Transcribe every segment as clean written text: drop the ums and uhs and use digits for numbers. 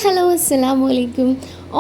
Hello അസ്സലാമു അലൈക്കും.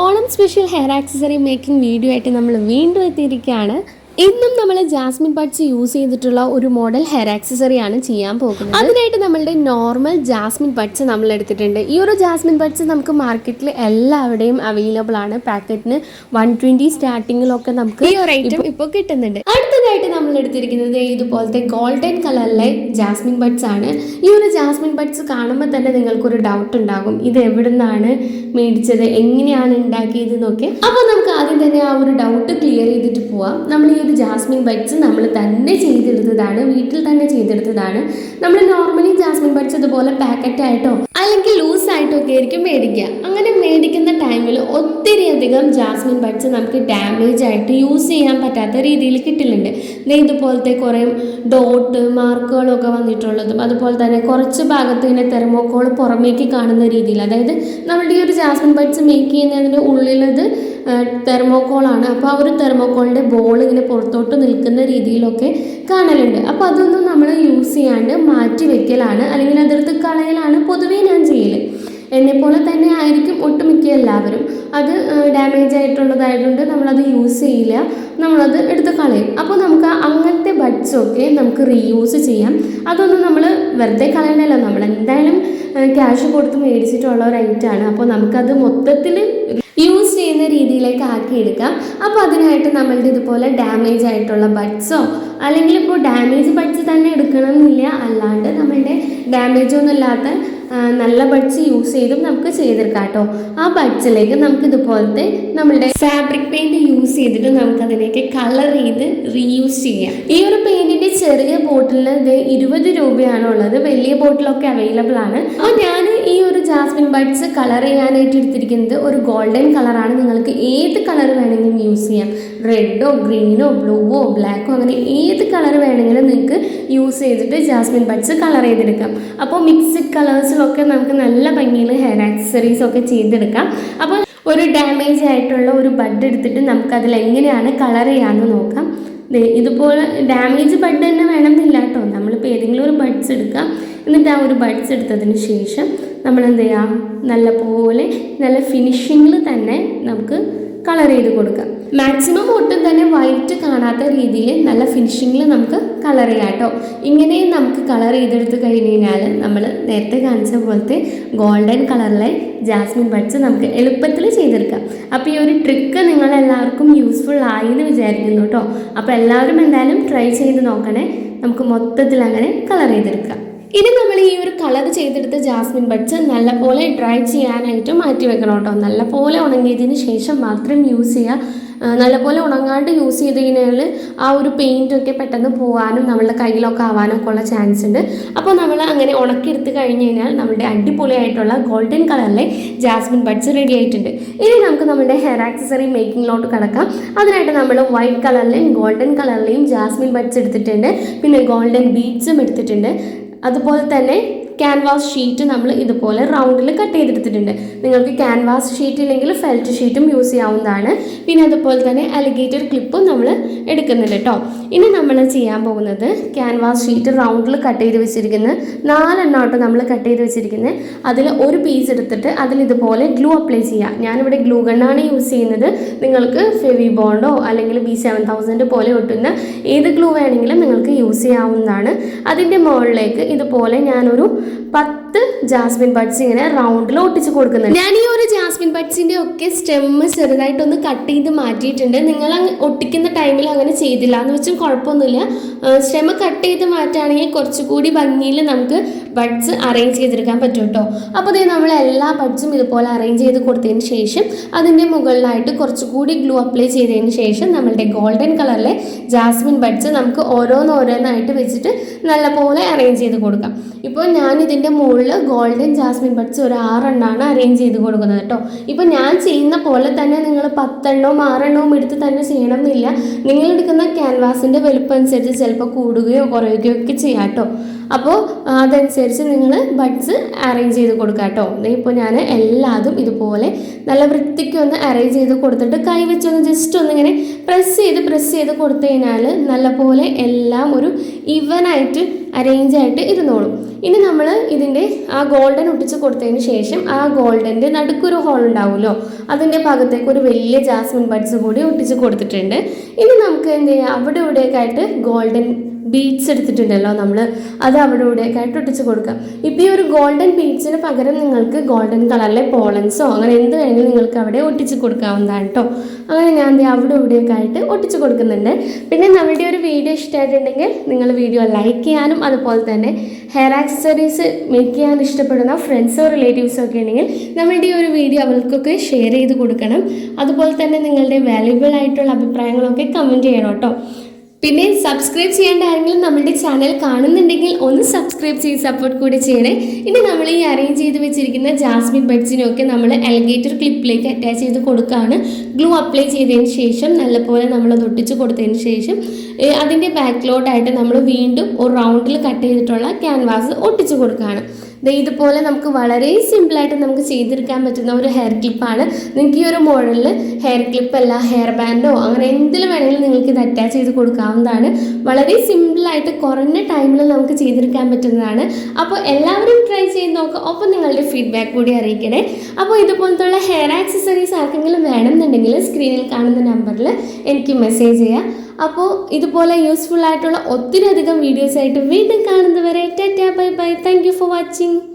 Onam special hair accessory making video ആയിട്ട് നമ്മൾ വീണ്ടും എത്തിയിരിക്കുകയാണ്. ഇന്നും നമ്മൾ ജാസ്മിൻ ബഡ്സ് യൂസ് ചെയ്തിട്ടുള്ള ഒരു മോഡൽ ഹെയർ ആക്സസറി ആണ് ചെയ്യാൻ പോകുന്നത്. അതിനായിട്ട് നമ്മളുടെ നോർമൽ ജാസ്മിൻ ബഡ്സ് നമ്മൾ എടുത്തിട്ടുണ്ട്. ഈ ഒരു ജാസ്മിൻ ബഡ്സ് നമുക്ക് മാർക്കറ്റിൽ എല്ലാവരുടെയും അവൈലബിൾ ആണ്. പാക്കറ്റിന് 120 സ്റ്റാർട്ടിങ്ങിലൊക്കെ നമുക്ക് ഈ ഒരു ഐറ്റം ഇപ്പോൾ കിട്ടുന്നുണ്ട്. അടുത്തതായിട്ട് നമ്മൾ എടുത്തിരിക്കുന്നത് ഇതുപോലത്തെ ഗോൾഡൻ കളറിലെ ജാസ്മിൻ ബഡ്സ് ആണ്. ഈ ഒരു ജാസ്മിൻ ബഡ്സ് കാണുമ്പോൾ തന്നെ നിങ്ങൾക്കൊരു ഡൗട്ട് ഉണ്ടാകും, ഇത് എവിടെ നിന്നാണ് മേടിച്ചത്, എങ്ങനെയാണ് ഉണ്ടാക്കിയത് എന്നൊക്കെ. അപ്പോൾ നമുക്ക് ആദ്യം തന്നെ ആ ഒരു ഡൗട്ട് ക്ലിയർ ചെയ്തിട്ട് പോവാം. നമ്മൾ ഈ ഒരു ജാസ്മിൻ ബഡ്സ് നമ്മൾ തന്നെ ചെയ്തെടുത്തതാണ്, വീട്ടിൽ തന്നെ ചെയ്തെടുത്തതാണ്. നമ്മൾ നോർമലി ജാസ്മിൻ ബഡ്സ് ഇതുപോലെ പാക്കറ്റായിട്ടോ അല്ലെങ്കിൽ ലൂസ് ആയിട്ടോ ഒക്കെ ആയിരിക്കും മേടിക്കുക. അങ്ങനെ മേടിക്കുന്ന ടൈമിൽ ഒത്തിരി അധികം ജാസ്മിൻ ബഡ്സ് നമുക്ക് ഡാമേജ് ആയിട്ട് യൂസ് ചെയ്യാൻ പറ്റാത്ത രീതിയിൽ കിട്ടലുണ്ട്. ഇതുപോലത്തെ കുറേ ഡോട്ട് മാർക്കുകളൊക്കെ വന്നിട്ടുള്ളതും അതുപോലെ തന്നെ കുറച്ച് ഭാഗത്ത് ഇങ്ങനെ തെർമോക്കോൾ പുറമേക്ക് കാണുന്ന രീതിയിൽ, അതായത് നമ്മളുടെ ഈ ഒരു ജാസ്മിൻ ബഡ്സ് മേക്ക് ചെയ്യുന്നതിൻ്റെ ഉള്ളിലത് തെർമോക്കോളാണ്. അപ്പോൾ ആ ഒരു തെർമോക്കോളിൻ്റെ ബോൾ ഇങ്ങനെ പുറത്തോട്ട് നിൽക്കുന്ന രീതിയിലൊക്കെ കാണലുണ്ട്. അപ്പോൾ അതൊന്നും നമ്മൾ യൂസ് ചെയ്യാണ്ട് മാറ്റി വെക്കലാണ്, അല്ലെങ്കിൽ അതെടുത്ത് കളയലാണ് പൊതുവേ ഞാൻ ചെയ്യൽ. എന്നെപ്പോലെ തന്നെ ആയിരിക്കും ഒട്ടുമിക്ക എല്ലാവരും. അത് ഡാമേജ് ആയിട്ടുള്ളതായതുകൊണ്ട് നമ്മളത് യൂസ് ചെയ്യില്ല, നമ്മളത് എടുത്ത് കളയും. അപ്പോൾ നമുക്ക് അങ്ങനത്തെ ബഡ്സൊക്കെ നമുക്ക് റീയൂസ് ചെയ്യാം. അതൊന്നും നമ്മൾ വെറുതെ കളയണമല്ലോ, നമ്മൾ എന്തായാലും ക്യാഷ് കൊടുത്ത് മേടിച്ചിട്ടുള്ള ഒരു ഐറ്റമാണ്. അപ്പോൾ നമുക്കത് മൊത്തത്തിൽ യൂസ് ചെയ്യുന്ന രീതിയിലേക്ക് ആക്കിയെടുക്കാം. അപ്പോൾ അതിനായിട്ട് നമ്മളുടെ ഇതുപോലെ ഡാമേജ് ആയിട്ടുള്ള ബഡ്സോ അല്ലെങ്കിൽ ഇപ്പോൾ ഡാമേജ് ബഡ്സ് തന്നെ എടുക്കണം എന്നില്ല, അല്ലാണ്ട് നമ്മളുടെ ഡാമേജ് ഒന്നും ഇല്ലാത്ത നല്ല ബഡ്സ് യൂസ് ചെയ്തും നമുക്ക് ചെയ്തെടുക്കാം കേട്ടോ. ആ ബഡ്സിലേക്ക് നമുക്ക് ഇതുപോലത്തെ നമ്മളുടെ ഫാബ്രിക് പെയിൻറ് യൂസ് ചെയ്തിട്ട് നമുക്കതിലേക്ക് കളർ ചെയ്ത് റീയൂസ് ചെയ്യാം. ഈ ഒരു പെയിൻറ്റിൻ്റെ ചെറിയ ബോട്ടിലിന് ഇത് 20 രൂപയാണ് ഉള്ളത്, വലിയ ബോട്ടിലൊക്കെ അവൈലബിൾ ആണ്. അപ്പോൾ ഞാൻ ഈ ഒരു ജാസ്മിൻ ബഡ്സ് കളർ ചെയ്യാനായിട്ട് എടുത്തിരിക്കുന്നത് ഒരു ഗോൾഡൻ കളറാണ്. നിങ്ങൾക്ക് ഏത് കളർ വേണമെങ്കിലും യൂസ് ചെയ്യാം, റെഡോ ഗ്രീനോ ബ്ലൂവോ ബ്ലാക്കോ അങ്ങനെ ഏത് കളർ വേണമെങ്കിലും നിങ്ങൾക്ക് യൂസ് ചെയ്തിട്ട് ജാസ്മിൻ ബഡ്സ് കളർ ചെയ്തെടുക്കാം. അപ്പോൾ മിക്സ്ഡ് കളേഴ്സിലൊക്കെ നമുക്ക് നല്ല ഭംഗിയിൽ ഹെയർ ആക്സസറീസ് ഒക്കെ ചെയ്തെടുക്കാം. അപ്പോൾ ഒരു ഡാമേജ് ആയിട്ടുള്ള ഒരു ബഡ് എടുത്തിട്ട് നമുക്കതിൽ എങ്ങനെയാണ് കളർ ചെയ്യാമെന്ന് നോക്കാം. ഇതുപോലെ ഡാമേജ് ബഡ് തന്നെ വേണമെന്നില്ല കേട്ടോ, നമ്മളിപ്പോൾ ഏതെങ്കിലും ഒരു ബഡ്സ് എടുക്കാം. എന്നിട്ട് ആ ഒരു ബഡ്സ് എടുത്തതിന് ശേഷം നമ്മൾ എന്ത് ചെയ്യാം, നല്ല ഫിനിഷിങ്ങിൽ തന്നെ നമുക്ക് കളർ ചെയ്ത് കൊടുക്കാം. മാക്സിമം ഒട്ടും തന്നെ വൈറ്റ് കാണാത്ത രീതിയിൽ നല്ല ഫിനിഷിങ്ങിൽ നമുക്ക് കളർ ചെയ്യാം കേട്ടോ. ഇങ്ങനെ നമുക്ക് കളർ ചെയ്തെടുത്ത് കഴിഞ്ഞ് കഴിഞ്ഞാൽ നമ്മൾ നേരത്തെ കാണിച്ച പോലത്തെ ഗോൾഡൻ കളറിലെ ജാസ്മിൻ ബഡ്സ് നമുക്ക് എളുപ്പത്തിൽ ചെയ്തെടുക്കാം. അപ്പോൾ ഈ ഒരു ട്രിക്ക് നിങ്ങളെല്ലാവർക്കും യൂസ്ഫുൾ ആയി എന്ന് വിചാരിക്കുന്നു കേട്ടോ. അപ്പോൾ എല്ലാവരും എന്തായാലും ട്രൈ ചെയ്ത് നോക്കണേ. നമുക്ക് മൊത്തത്തിൽ അങ്ങനെ കളർ ചെയ്തെടുക്കാം. ഇനി നമ്മൾ ഈ ഒരു കളർ ചെയ്തെടുത്ത ജാസ്മിൻ ബഡ്സ് നല്ലപോലെ ഡ്രൈ ചെയ്യാനായിട്ട് മാറ്റി വെക്കണം കേട്ടോ. നല്ലപോലെ ഉണങ്ങിയതിന് ശേഷം മാത്രം യൂസ് ചെയ്യുക. നല്ലപോലെ ഉണങ്ങാണ്ട് യൂസ് ചെയ്ത് കഴിഞ്ഞാൽ ആ ഒരു പെയിൻറ്റൊക്കെ പെട്ടെന്ന് പോകാനും നമ്മളുടെ കയ്യിലൊക്കെ ആവാനൊക്കെ ഉള്ള ചാൻസ് ഉണ്ട്. അപ്പോൾ നമ്മൾ അങ്ങനെ ഉണക്കിയെടുത്ത് കഴിഞ്ഞ് കഴിഞ്ഞാൽ നമ്മുടെ അടിപൊളിയായിട്ടുള്ള ഗോൾഡൻ കളറിലെ ജാസ്മിൻ ബഡ്സ് റെഡി ആയിട്ടുണ്ട്. ഇനി നമുക്ക് നമ്മുടെ ഹെയർ ആക്സസറി മേക്കിങ്ങിലോട്ട് കിടക്കാം. അതിനായിട്ട് നമ്മൾ വൈറ്റ് കളറിലെയും ഗോൾഡൻ കളറിലെയും ജാസ്മിൻ ബഡ്സ് എടുത്തിട്ടുണ്ട്, പിന്നെ ഗോൾഡൻ ബീഡ്സും എടുത്തിട്ടുണ്ട്. അതുപോലെ തന്നെ ക്യാൻവാസ് ഷീറ്റ് നമ്മൾ ഇതുപോലെ റൗണ്ടിൽ കട്ട് ചെയ്തെടുത്തിട്ടുണ്ട്. നിങ്ങൾക്ക് ക്യാൻവാസ് ഷീറ്റ് ഇല്ലെങ്കിൽ ഫെൽറ്റ് ഷീറ്റും യൂസ് ചെയ്യാവുന്നതാണ്. പിന്നെ അതുപോലെ തന്നെ അലിഗേറ്റർ ക്ലിപ്പും നമ്മൾ എടുക്കുന്നുണ്ട് കേട്ടോ. ഇനി നമ്മൾ ചെയ്യാൻ പോകുന്നത് ക്യാൻവാസ് ഷീറ്റ് റൗണ്ടിൽ കട്ട് ചെയ്ത് വെച്ചിരിക്കുന്നത് 4 എണ്ണമായിട്ട് നമ്മൾ കട്ട് ചെയ്ത് വെച്ചിരിക്കുന്നത്. അതിൽ ഒരു പീസ് എടുത്തിട്ട് അതിൽ ഇതുപോലെ ഗ്ലൂ അപ്ലൈ ചെയ്യാം. ഞാനിവിടെ ഗ്ലൂ ഗണ്ണാണ് യൂസ് ചെയ്യുന്നത്. നിങ്ങൾക്ക് ഫെവി ബോണ്ടോ അല്ലെങ്കിൽ B7000 പോലെ ഒട്ടുന്ന ഏത് ഗ്ലൂ വേണമെങ്കിലും നിങ്ങൾക്ക് യൂസ് ചെയ്യാവുന്നതാണ്. അതിൻ്റെ മുകളിലേക്ക് ഇതുപോലെ ഞാനൊരു 10 ജാസ്മിൻ ബഡ്സ് ഇങ്ങനെ റൗണ്ടിൽ ഒട്ടിച്ച് കൊടുക്കുന്നുണ്ട്. ഞാൻ ഈ ഒരു ജാസ്മിൻ ബഡ്സിൻ്റെ ഒക്കെ സ്റ്റെമ്മ് ചെറുതായിട്ടൊന്ന് കട്ട് ചെയ്ത് മാറ്റിയിട്ടുണ്ട്. നിങ്ങൾ ഒട്ടിക്കുന്ന ടൈമിൽ അങ്ങനെ ചെയ്തില്ല എന്ന് വെച്ചും കുഴപ്പമൊന്നുമില്ല. സ്റ്റെമ്മ് കട്ട് ചെയ്ത് മാറ്റുകയാണെങ്കിൽ കുറച്ചുകൂടി ഭംഗിയിൽ നമുക്ക് ബഡ്സ് അറേഞ്ച് ചെയ്തെടുക്കാൻ പറ്റും കേട്ടോ. അപ്പോൾ ഇത് നമ്മൾ എല്ലാ ബഡ്സും ഇതുപോലെ അറേഞ്ച് ചെയ്ത് കൊടുത്തതിന് ശേഷം അതിൻ്റെ മുകളിലായിട്ട് കുറച്ചുകൂടി ഗ്ലൂ അപ്ലൈ ചെയ്തതിന് ശേഷം നമ്മളുടെ ഗോൾഡൻ കളറിലെ ജാസ്മിൻ ബഡ്സ് നമുക്ക് ഓരോന്നോരോന്നായിട്ട് വെച്ചിട്ട് നല്ലപോലെ അറേഞ്ച് ചെയ്ത് കൊടുക്കാം. ഇപ്പോൾ ഞാൻ ഇതിൻ്റെ മുകളിൽ ഗോൾഡൻ ജാസ്മിൻ ബഡ്സ് ഒരു 6 എണ്ണമാണ് അറേഞ്ച് ചെയ്ത് കൊടുക്കുന്നത് കേട്ടോ. ഇപ്പോൾ ഞാൻ ചെയ്യുന്ന പോലെ തന്നെ നിങ്ങൾ 10 എണ്ണവും 6 എണ്ണവും എടുത്ത് തന്നെ ചെയ്യണം എന്നില്ല. നിങ്ങളെടുക്കുന്ന ക്യാൻവാസിൻ്റെ വലുപ്പം അനുസരിച്ച് ചിലപ്പോൾ കൂടുകയോ കുറയുകയോ ഒക്കെ ചെയ്യാം കേട്ടോ. അപ്പോൾ അതനുസരിച്ച് നിങ്ങൾ ബഡ്സ് അറേഞ്ച് ചെയ്ത് കൊടുക്കുക കേട്ടോ. ഇപ്പോൾ ഞാൻ എല്ലാതും ഇതുപോലെ നല്ല വൃത്തിക്ക് ഒന്ന് അറേഞ്ച് ചെയ്ത് കൊടുത്തിട്ട് കൈ വെച്ചൊന്ന് ജസ്റ്റ് ഒന്നിങ്ങനെ പ്രസ് ചെയ്ത് കൊടുത്തു കഴിഞ്ഞാൽ നല്ലപോലെ എല്ലാം ഒരു ഈവനായിട്ട് അറേഞ്ച് ആയിട്ട് ഇരുന്നോളും. ഇനി നമ്മൾ ഇതിൻ്റെ ആ ഗോൾഡൻ ഒട്ടിച്ച് കൊടുത്തതിന് ശേഷം ആ ഗോൾഡൻ്റെ നടുക്കൊരു ഹോൾ ഉണ്ടാവുമല്ലോ, അതിൻ്റെ ഭാഗത്തേക്ക് ഒരു വലിയ ജാസ്മിൻ ബഡ്സ് കൂടി ഒട്ടിച്ച് കൊടുത്തിട്ടുണ്ട്. ഇനി നമുക്ക് എന്ത് ചെയ്യാം, അവിടെ ഇവിടെയൊക്കെ ആയിട്ട് ഗോൾഡൻ ബീഡ്സ് എടുത്തിട്ടുണ്ടല്ലോ നമ്മൾ, അത് അവിടെ ഇവിടെയൊക്കെ ആയിട്ട് ഒട്ടിച്ച് കൊടുക്കാം. ഇപ്പോൾ ഈ ഒരു ഗോൾഡൻ ബീഡ്സിന് പകരം നിങ്ങൾക്ക് ഗോൾഡൻ കളറിലെ പോളൻസോ അങ്ങനെ എന്ത് വേണമെങ്കിലും നിങ്ങൾക്ക് അവിടെ ഒട്ടിച്ച് കൊടുക്കാവുന്നതാണ് കേട്ടോ. അങ്ങനെ ഞാൻ അവിടെ ഇവിടെയൊക്കെ ആയിട്ട് ഒട്ടിച്ച് കൊടുക്കുന്നുണ്ട്. പിന്നെ നമ്മുടെ ഒരു വീഡിയോ ഇഷ്ടമായിട്ടുണ്ടെങ്കിൽ നിങ്ങൾ വീഡിയോ ലൈക്ക് ചെയ്യാനും അതുപോലെ തന്നെ ഹെയർ ആക്സസറീസ് മേക്ക് ചെയ്യാൻ ഇഷ്ടപ്പെടുന്ന ഫ്രണ്ട്സോ റിലേറ്റീവ്സോ ഒക്കെ ഉണ്ടെങ്കിൽ നമ്മളുടെ ഈ ഒരു വീഡിയോ അവർക്കൊക്കെ ഷെയർ ചെയ്ത് കൊടുക്കണം. അതുപോലെ തന്നെ നിങ്ങളുടെ വാല്യുബിൾ ആയിട്ടുള്ള അഭിപ്രായങ്ങളൊക്കെ കമൻറ്റ് ചെയ്യണം കേട്ടോ. പിന്നെ സബ്സ്ക്രൈബ് ചെയ്യേണ്ട ആരെങ്കിലും നമ്മുടെ ചാനൽ കാണുന്നുണ്ടെങ്കിൽ ഒന്ന് സബ്സ്ക്രൈബ് ചെയ്ത് സപ്പോർട്ട് കൂടി ചെയ്യണേ. ഇനി നമ്മൾ ഈ അറേഞ്ച് ചെയ്ത് വെച്ചിരിക്കുന്ന ജാസ്മിൻ ബഡ്സിനൊക്കെ നമ്മൾ അലിഗേറ്റർ ക്ലിപ്പിലേക്ക് അറ്റാച്ച് ചെയ്ത് കൊടുക്കുകയാണ്. ഗ്ലൂ അപ്ലൈ ചെയ്തതിന് ശേഷം നല്ലപോലെ നമ്മളത് ഒട്ടിച്ച് കൊടുത്തതിന് ശേഷം അതിൻ്റെ ബാക്കിലോട്ടായിട്ട് നമ്മൾ വീണ്ടും ഒരു റൗണ്ടിൽ കട്ട് ചെയ്തിട്ടുള്ള ക്യാൻവാസ് ഒട്ടിച്ച് കൊടുക്കുകയാണ്. ഇതുപോലെ നമുക്ക് വളരെ സിമ്പിളായിട്ട് നമുക്ക് ചെയ്തെടുക്കാൻ പറ്റുന്ന ഒരു ഹെയർ ക്ലിപ്പാണ്. നിങ്ങൾക്ക് ഈ ഒരു മോഡലിൽ ഹെയർ ക്ലിപ്പല്ല ഹെയർ ബാൻഡോ അങ്ങനെ എന്തിലും വേണമെങ്കിലും നിങ്ങൾക്ക് ഇത് അറ്റാച്ച് ചെയ്ത് കൊടുക്കാവുന്നതാണ്. വളരെ സിമ്പിളായിട്ട് കുറഞ്ഞ ടൈമിൽ നമുക്ക് ചെയ്തെടുക്കാൻ പറ്റുന്നതാണ്. അപ്പോൾ എല്ലാവരും ട്രൈ ചെയ്ത് നോക്കുക. ഒപ്പം നിങ്ങളുടെ ഫീഡ്ബാക്ക് കൂടി അറിയിക്കണേ. അപ്പോൾ ഇതുപോലത്തുള്ള ഹെയർ ആക്സസറീസ് ആർക്കെങ്കിലും വേണമെന്നുണ്ടെങ്കിൽ സ്ക്രീനിൽ കാണുന്ന നമ്പറിൽ എനിക്ക് മെസ്സേജ് ചെയ്യാം. അപ്പോൾ ഇതുപോലെ യൂസ്ഫുൾ ആയിട്ടുള്ള ഒത്തിരി അധികം വീഡിയോസ് ആയിട്ട് വീണ്ടും കാണുന്നവരെ tata bye bye. Thank you for watching.